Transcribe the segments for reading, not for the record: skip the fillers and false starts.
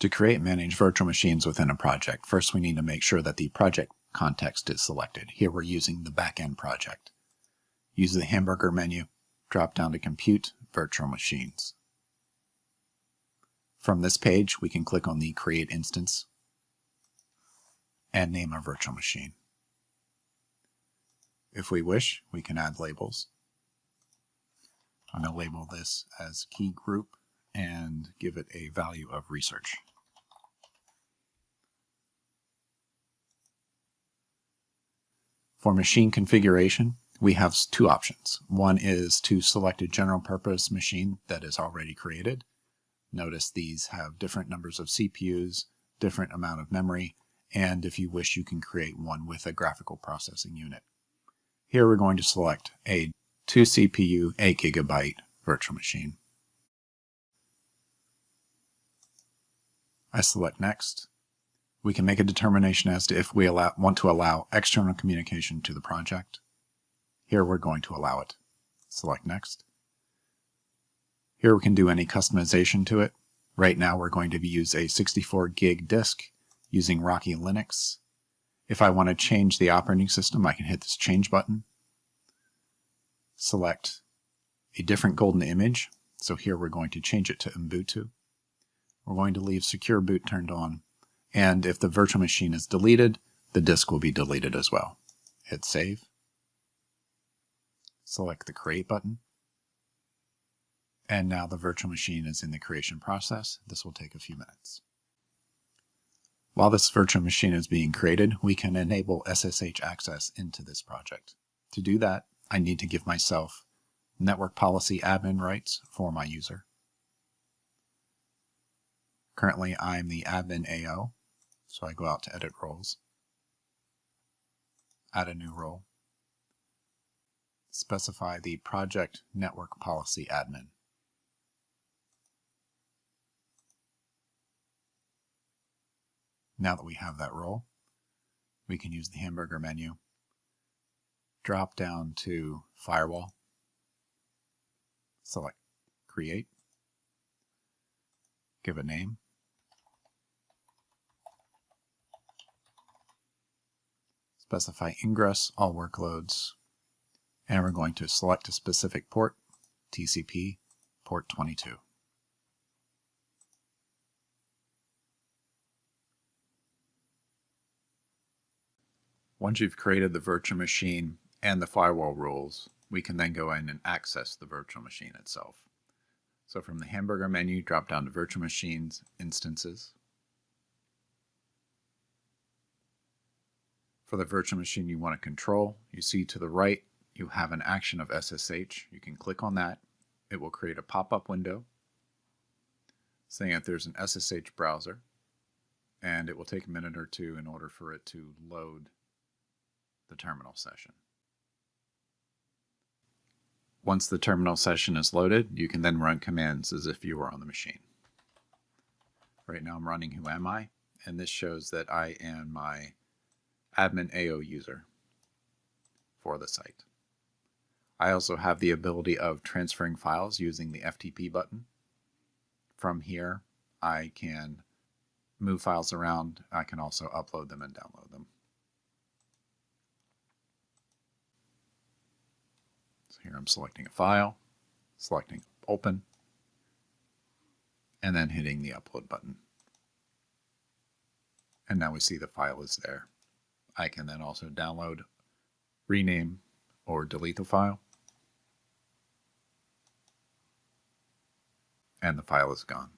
To create and manage virtual machines within a project, first we need to make sure that the project context is selected. Here we're using the backend project. Use the hamburger menu, drop down to Compute Virtual Machines. From this page, we can click on the Create Instance and name our virtual machine. If we wish, we can add labels. I'm going to label this as Key Group and give it a value of research. For machine configuration, we have two options. One is to select a general purpose machine that is already created. Notice these have different numbers of CPUs, different amount of memory, and if you wish, you can create one with a graphical processing unit. Here we're going to select a 2 CPU, 8 GB virtual machine. I select Next. We can make a determination as to if we want to allow external communication to the project. Here we're going to allow it. Select Next. Here we can do any customization to it. Right now we're going to use a 64 gig disk using Rocky Linux. If I want to change the operating system, I can hit this Change button. Select a different golden image. So here we're going to change it to Ubuntu. We're going to leave Secure Boot turned on. And if the virtual machine is deleted, the disk will be deleted as well. Hit Save. Select the Create button. And now the virtual machine is in the creation process. This will take a few minutes. While this virtual machine is being created, we can enable SSH Access into this project. To do that, I need to give myself network policy admin rights for my user. Currently, I'm the admin AO, so I go out to Edit Roles, add a new role, specify the project network policy admin. Now that we have that role, we can use the hamburger menu, drop down to Firewall, select Create, give a name, specify ingress all workloads, and we're going to select a specific port, TCP port 22. Once you've created the virtual machine and the firewall rules, we can then go in and access the virtual machine itself. So from the hamburger menu, drop down to Virtual Machines, Instances. For the virtual machine you want to control, you see to the right, you have an action of SSH. You can click on that. It will create a pop-up window saying that there's an SSH browser, and it will take a minute or two in order for it to load the terminal session. Once the terminal session is loaded, you can then run commands as if you were on the machine. Right now I'm running Who Am I? And this shows that I am my admin AO user for the site. I also have the ability of transferring files using the FTP button. From here, I can move files around. I can also upload them and download them. So here I'm selecting a file, selecting Open, and then hitting the Upload button. And now we see the file is there. I can then also download, rename, or delete the file. And the file is gone.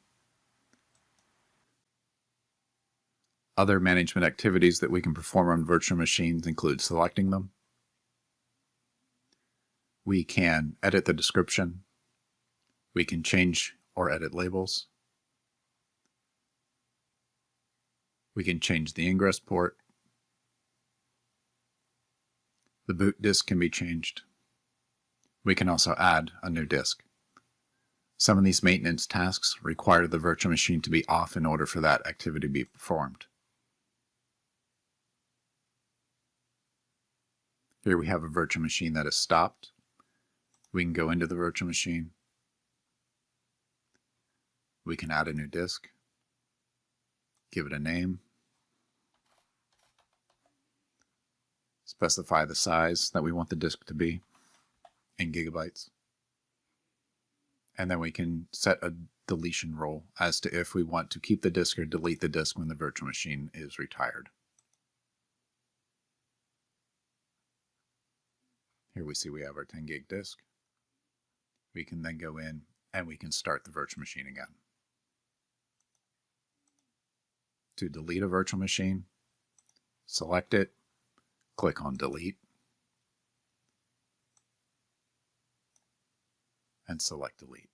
Other management activities that we can perform on virtual machines include selecting them. We can edit the description. We can change or edit labels. We can change the ingress port. The boot disk can be changed. We can also add a new disk. Some of these maintenance tasks require the virtual machine to be off in order for that activity to be performed. Here we have a virtual machine that is stopped. We can go into the virtual machine. We can add a new disk. give it a name, specify the size that we want the disk to be in gigabytes, and then we can set a deletion rule as to if we want to keep the disk or delete the disk when the virtual machine is retired. Here we see we have our 10 gig disk. We can then go in and we can start the virtual machine again. To delete a virtual machine, select it, click on delete, and select delete.